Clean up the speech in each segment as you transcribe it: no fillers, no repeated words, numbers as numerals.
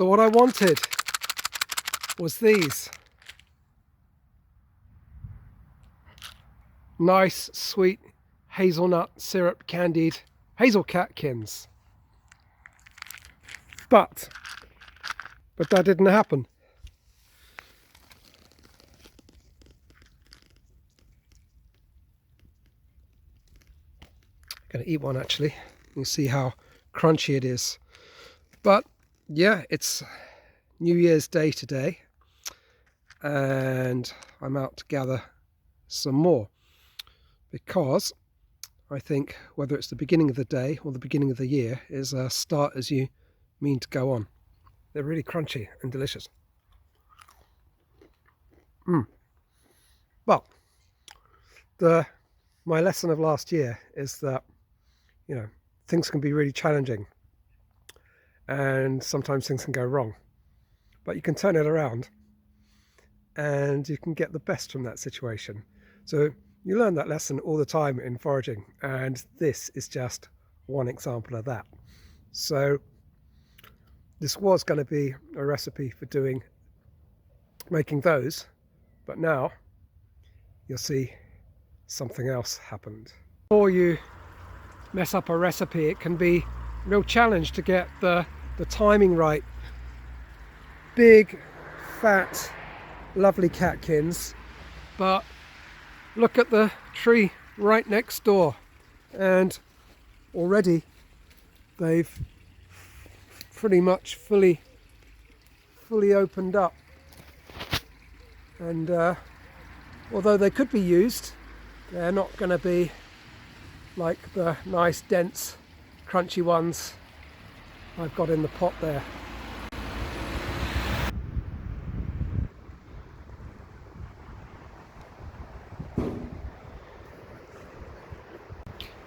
So what I wanted was these nice sweet hazelnut syrup candied hazel catkins, but that didn't happen. I'm gonna eat one actually. You see how crunchy it is. But yeah, it's New Year's Day today, and I'm out to gather some more because I think whether it's the beginning of the day or the beginning of the year is a start as you mean to go on. They're really crunchy and delicious. Well, my lesson of last year is that, you know, things can be really challenging and sometimes things can go wrong, but you can turn it around and you can get the best from that situation. So you learn that lesson all the time in foraging, and this is just one example of that. So this was going to be a recipe for making those, but now you'll see something else happened. Before you mess up a recipe, it can be a real challenge to get the timing right. Big, fat, lovely catkins, but look at the tree right next door, and already they've pretty much fully opened up, and although they could be used, they're not going to be like the nice dense crunchy ones I've got in the pot there.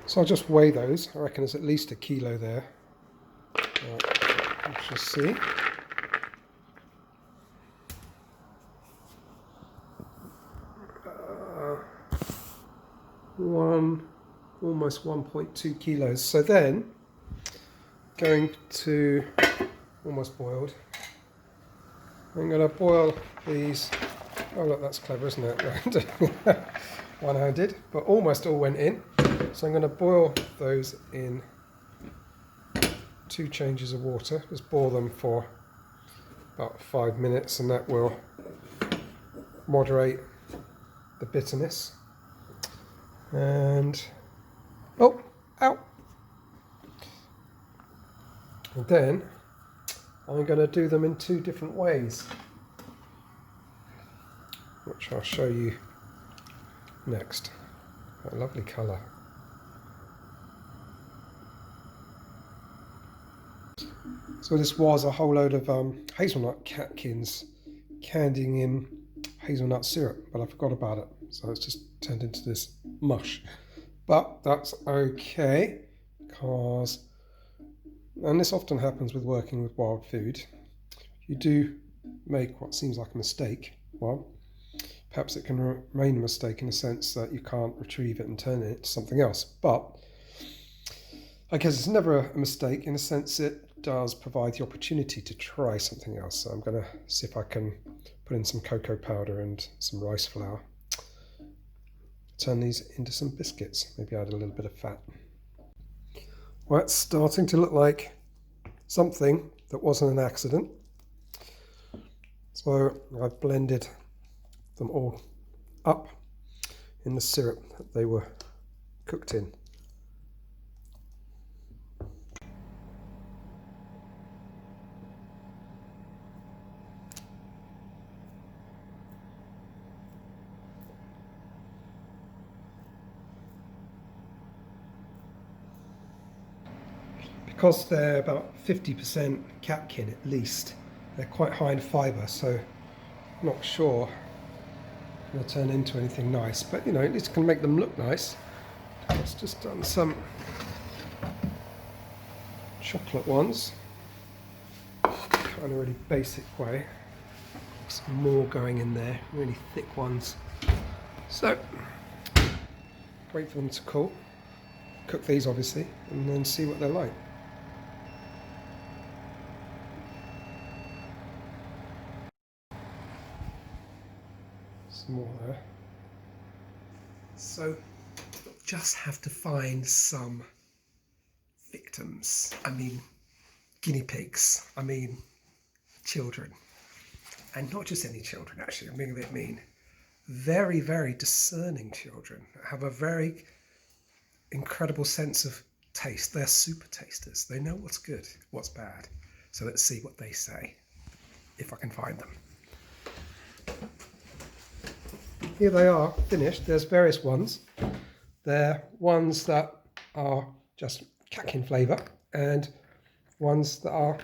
So I'll just weigh those. I reckon there's at least a kilo there. Let's just see. Almost 1.2 kilos. So then, going to, almost boiled. I'm going to boil these. Oh look, that's clever, isn't it? One-handed, but almost all went in. So I'm going to boil those in 2 changes of water. Just boil them for about 5 minutes, and that will moderate the bitterness. And oh, ow! And then I'm going to do them in 2 different ways, which I'll show you next. A lovely colour. So this was a whole load of hazelnut catkins candying in hazelnut syrup, but I forgot about it, so it's just turned into this mush. But that's okay, because, and this often happens with working with wild food, you do make what seems like a mistake. Well, perhaps it can remain a mistake in the sense that you can't retrieve it and turn it into something else. But I guess it's never a mistake in the sense it does provide the opportunity to try something else. So I'm going to see if I can put in some cocoa powder and some rice flour. Turn these into some biscuits. Maybe add a little bit of fat. Well, it's starting to look like something that wasn't an accident. So I've blended them all up in the syrup that they were cooked in. Because they're about 50% catkin at least, they're quite high in fibre, so I'm not sure going to turn into anything nice, but you know, at least can make them look nice. It's just done some chocolate ones, kind of really basic way. Some more going in there, really thick ones. So wait for them to cool, cook these obviously, and then see what they're like. Some more there. So just have to find some victims. I mean guinea pigs. I mean children. And not just any children, actually. I'm being a bit mean. Very, very discerning children. Have a very incredible sense of taste. They're super tasters. They know what's good, what's bad. So let's see what they say, if I can find them. Here they are, finished. There's various ones. They're ones that are just catkin flavour and ones that are,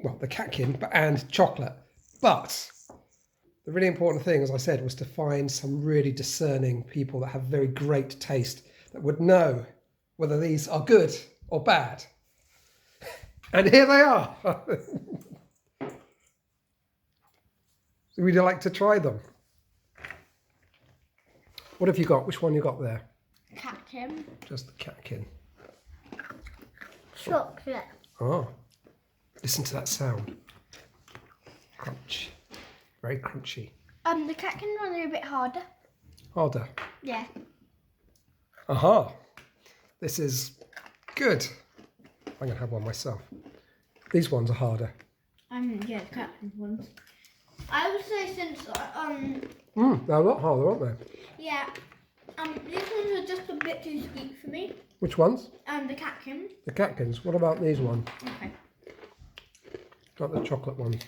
well, the catkin and chocolate. But the really important thing, as I said, was to find some really discerning people that have very great taste, that would know whether these are good or bad. And here they are. So would you like to try them? What have you got? Which one you got there? Catkin. Just the catkin. Chocolate. Oh, listen to that sound. Crunch. Very crunchy. The catkin ones are a bit harder. Harder. Yeah. Aha. This is good. I'm going to have one myself. These ones are harder. Yeah, the catkin ones. I would say since They're a lot harder, aren't they? yeah, these ones are just a bit too sweet for me. Which ones? The catkin. The catkins. What about these ones? Okay. Got the chocolate ones.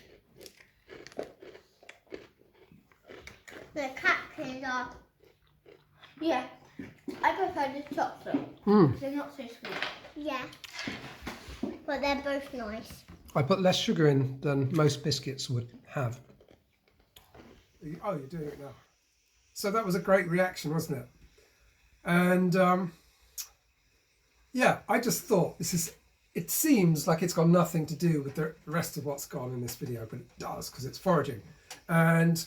The catkins are. Yeah, I prefer the chocolate. They're not so sweet. Yeah, but they're both nice. I put less sugar in than most biscuits would have. Oh, you're doing it now. So that was a great reaction, wasn't it? And yeah, I just thought it seems like it's got nothing to do with the rest of what's gone in this video, but it does because it's foraging. And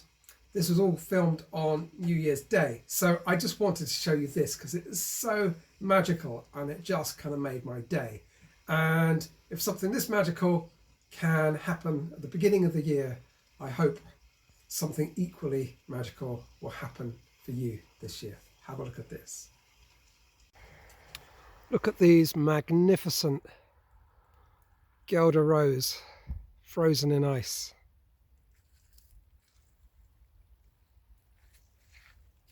this was all filmed on New Year's Day. So I just wanted to show you this because it is so magical and it just kind of made my day. And if something this magical can happen at the beginning of the year, I hope something equally magical will happen for you this year. Have a look at this. Look at these magnificent Guelder rose frozen in ice.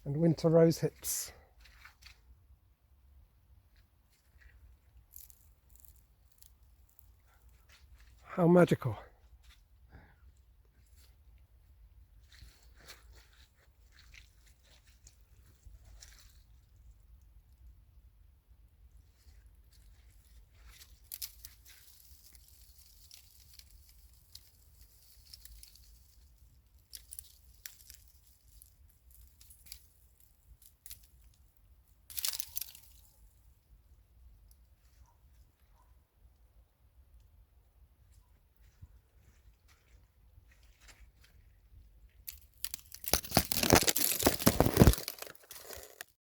And winter rosehips. How magical.